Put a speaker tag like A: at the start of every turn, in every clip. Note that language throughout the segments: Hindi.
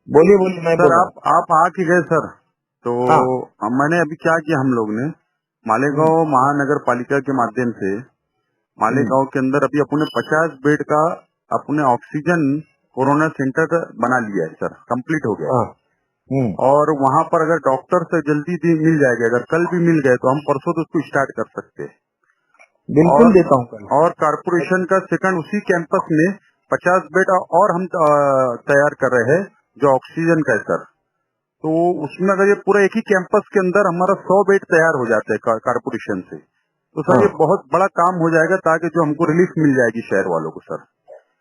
A: बोलिए बोलिए, मैं बोल
B: सर
A: रहा हूँ।
B: आप आ के गए सर, तो
A: हाँ।
B: मैंने अभी क्या किया, हम लोग ने मालेगांव महानगर पालिका के माध्यम से मालेगांव के अंदर अभी अपने 50 बेड का अपने ऑक्सीजन कोरोना सेंटर बना लिया है सर, कंप्लीट हो गया है।
A: हाँ।
B: और वहाँ पर अगर डॉक्टर से जल्दी भी मिल जाएगा, अगर कल भी मिल गए तो हम परसों तो उसको स्टार्ट कर सकते हैं।
A: बिल्कुल
B: और
A: देता हूँ कल।
B: और कारपोरेशन का सेकंड उसी कैंपस में 50 बेड और हम तैयार कर रहे हैं जो ऑक्सीजन का है सर। तो उसमें अगर ये पूरा एक ही कैंपस के अंदर हमारा 100 बेड तैयार हो जाते हैं कारपोरेशन से, तो सर ये बहुत बड़ा काम हो जाएगा, ताकि जो हमको रिलीफ मिल जाएगी शहर वालों को सर।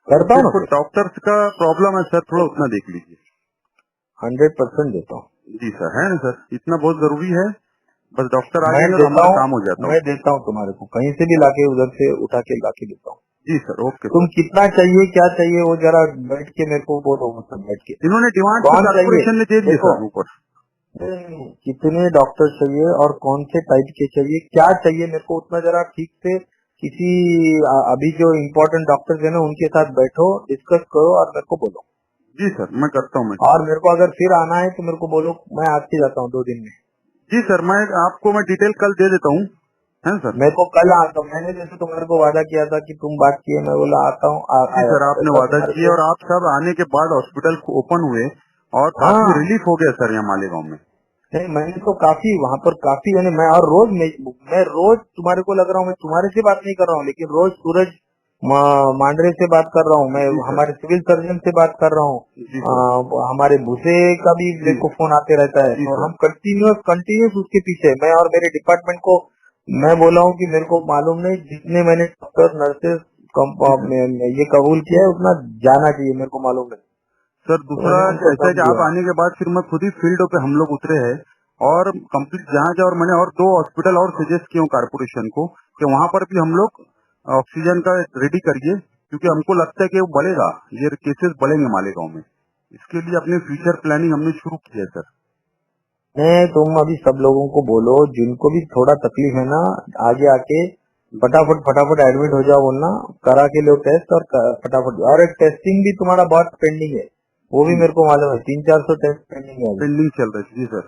A: करता हूँ ना
B: सिर्फ
A: सर,
B: डॉक्टर्स का प्रॉब्लम है सर, थोड़ा उतना देख लीजिए।
A: 100% देता हूँ।
B: जी सर, है ना सर, इतना बहुत जरूरी है, बस डॉक्टर आ
A: मैं
B: जाएंगे तो
A: देता
B: हमारा
A: हूँ,
B: काम हो जाता
A: मैं
B: है।
A: देता हूँ तुम्हारे को, कहीं से भी लाके उधर से उठा के लाके देता हूँ।
B: जी सर, ओके
A: तुम
B: सर।
A: कितना चाहिए, क्या चाहिए, वो जरा बैठ के मेरे को बोलो, मतलब बैठ के।
B: इन्होंने डिमांड तो
A: कौन चाहिए
B: कारपोरेशन ने दे दिए
A: देखो,
B: सर ऊपर।
A: कितने डॉक्टर चाहिए और कौन से टाइप के चाहिए, क्या चाहिए मेरे को, उतना जरा ठीक से किसी अभी जो इम्पोर्टेंट डॉक्टर्स है ना उनके साथ बैठो, डिस्कस करो और मेरे को बोलो।
B: जी सर, मैं करता हूँ। मैं
A: और मेरे को अगर फिर आना है तो मेरे को बोलो, मैं आज ही जाता हूँ 2 दिन में।
B: जी सर, मैं आपको डिटेल कल दे देता हूँ, है सर।
A: मेरे को कल आता हूँ, मैंने जैसे तुम्हारे को वादा किया था कि तुम बात किए, मैं बोला आता हूँ,
B: जी
A: आया
B: सर,
A: था
B: आपने
A: वैसा
B: वादा
A: तुम्हारे
B: किया
A: को।
B: और आप सब आने के बाद हॉस्पिटल ओपन हुए और
A: हाँ,
B: काफी रिलीफ हो गया सर यहाँ मालेगांव में।
A: नहीं मैंने तो काफी वहाँ पर काफी, यानी मैं और रोज मैं रोज तुम्हारे को लग रहा हूँ, मैं तुम्हारे से बात नहीं कर रहा हूँ, लेकिन रोज सूरज मांडरे से बात कर रहा हूँ, मैं
B: जी सर।
A: हमारे सिविल सर्जन से बात कर रहा हूँ,
B: जी सर।
A: हमारे भूसे का भी
B: जी
A: मेरे को फोन आते रहता है,
B: जी
A: और
B: सर।
A: हम कंटिन्यूस उसके पीछे, मैं और मेरे डिपार्टमेंट को मैं बोला हूँ कि मेरे को मालूम नहीं, जितने मैंने डॉक्टर नर्सेस
B: जी सर।
A: ये कबूल किया है उतना जाना चाहिए, मेरे को मालूम नहीं,
B: सर
A: तो
B: दूसरा
A: मैंने उनको
B: ऐसा है
A: दम
B: कि आप
A: दिया।
B: आने के बाद फिर मैं खुद ही फील्ड पे हम लोग उतरे हैं और कंप्लीट जहाँ जहाँ, और मैंने और 2 हॉस्पिटल और सजेस्ट किए कारपोरेशन को कि वहाँ पर भी हम लोग ऑक्सीजन का रेडी करिए, क्योंकि हमको लगता है कि वो बढ़ेगा, ये केसेस बढ़ेंगे मालेगांव में। इसके लिए अपने फ्यूचर प्लानिंग हमने शुरू की है सर।
A: नहीं, तुम अभी सब लोगों को बोलो, जिनको भी थोड़ा तकलीफ है ना, आगे आके फटाफट एडमिट हो जाओ, बोलना करा के लो टेस्ट, और फटाफट। और एक टेस्टिंग भी तुम्हारा बहुत पेंडिंग है, वो भी
B: जी,
A: मेरे को मालूम है, 300-400 टेस्ट पेंडिंग है अभी,
B: पेंडिंग चल रही है। जी सर,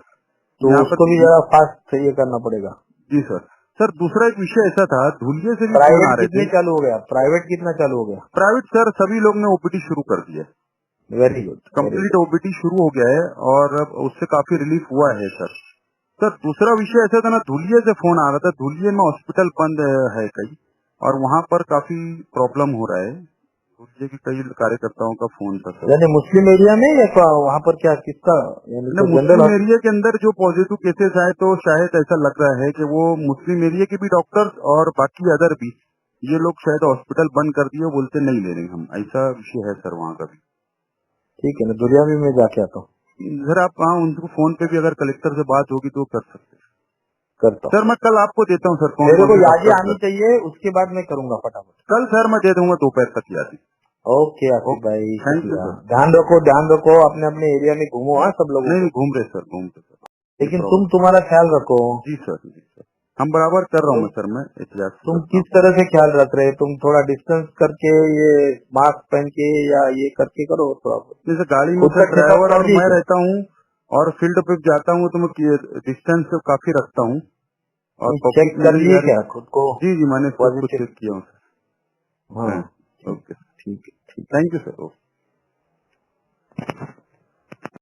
A: तो
B: यहाँ पर।
A: उसको भी जरा फास्ट ये करना पड़ेगा।
B: जी सर। सर दूसरा एक विषय ऐसा था, धुलिये से भी फोन आ
A: प्राइवेट
B: रहे
A: कितने
B: थे।
A: चालू हो गया, प्राइवेट कितना चालू हो गया?
B: प्राइवेट सर सभी लोग ने ओपीडी शुरू कर दिया,
A: very good, very
B: complete
A: good.
B: OPD शुरू हो गया है और अब उससे काफी रिलीफ हुआ है सर। सर दूसरा विषय ऐसा था ना, धुलिये से फोन आ रहा था, धुलिये में हॉस्पिटल बंद है कई, और वहाँ पर काफी प्रॉब्लम हो रहा है। धुलिये के कई कार्यकर्ताओं का फोन था सर।
A: यानी मुस्लिम एरिया में या वहाँ पर क्या किसका, यानी
B: ना
A: तो जनरल?
B: मुस्लिम एरिया के अंदर जो पॉजिटिव केसेस आए, तो शायद ऐसा लग रहा है कि वो मुस्लिम एरिया के भी डॉक्टर्स और बाकी अदर भी, ये लोग शायद हॉस्पिटल बंद कर दिए, बोलते नहीं ले रहे हम, ऐसा विषय है सर वहाँ का भी।
A: ठीक है ना, दुनिया भी मैं जाके आता हूँ,
B: सर आप वहाँ उनको फोन पे भी अगर कलेक्टर से बात होगी तो कर सकते हैं
A: करता हूँ।
B: सर। मैं कल आपको देता हूँ सर कौन
A: मेरे
B: कौन
A: को
B: से
A: यादें
B: डॉक्टर
A: आनी
B: सर।
A: चाहिए, उसके बाद मैं करूंगा फटाफट।
B: कल सर मैं दे दूंगा दोपहर तक याद।
A: ओके आसिफ
B: ओके,
A: भाई,
B: थैंक यू
A: शुक्रिया।
B: सर।
A: ध्यान रखो, अपने अपने एरिया में घूमो, हाँ सब लोगों
B: नहीं
A: को,
B: नहीं, घूम रहे सर, घूम रहे सर, ये
A: लेकिन तुम
B: प्रॉब्लम।
A: तुम्हारा ख्याल रखो।
B: जी सर, जी सर, हम बराबर कर रहा हूँ मैं
A: तुम
B: सर, मैं एहतियात से
A: तुम
B: करता
A: किस
B: हूँ।
A: तरह से ख्याल रख रहे, तुम थोड़ा डिस्टेंस करके, ये मास्क पहन के या ये करके करो थोड़ा बहुत।
B: जैसे गाड़ी में
A: खुद
B: सर
A: का चेकअप
B: ड्राइवर
A: कर
B: और
A: ली
B: मैं
A: क्या?
B: रहता हूँ, और फील्ड पे जाता हूँ तो मैं डिस्टेंस काफी रखता हूँ, और
A: चेक
B: पब्लिक
A: कर
B: मेरी
A: लिए
B: यार।
A: क्या खुद को
B: जी जी, मैंने सब कुछ
A: पॉजिटिव?
B: चेक किया हूँ
A: हाँ
B: सर।
A: ठीक
B: ओके,
A: ठीक है, ठीक है।
B: Thank you sir.